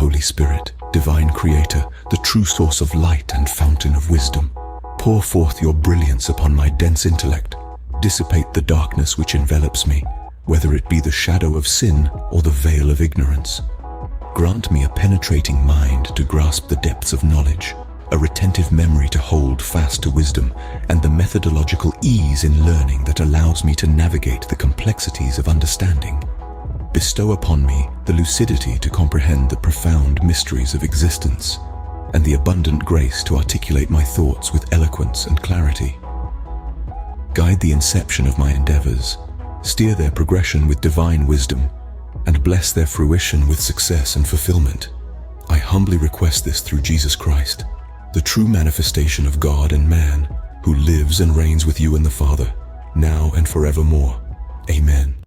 Holy Spirit, Divine Creator, the true source of light and fountain of wisdom, pour forth your brilliance upon my dense intellect. Dissipate the darkness which envelops me, whether it be the shadow of sin or the veil of ignorance. Grant me a penetrating mind to grasp the depths of knowledge, a retentive memory to hold fast to wisdom, and the methodological ease in learning that allows me to navigate the complexities of understanding. Bestow upon me the lucidity to comprehend the profound mysteries of existence, and the abundant grace to articulate my thoughts with eloquence and clarity. Guide the inception of my endeavors, steer their progression with divine wisdom, and bless their fruition with success and fulfillment. I humbly request this through Jesus Christ, the true manifestation of God and man, who lives and reigns with you and the Father, now and forevermore. Amen.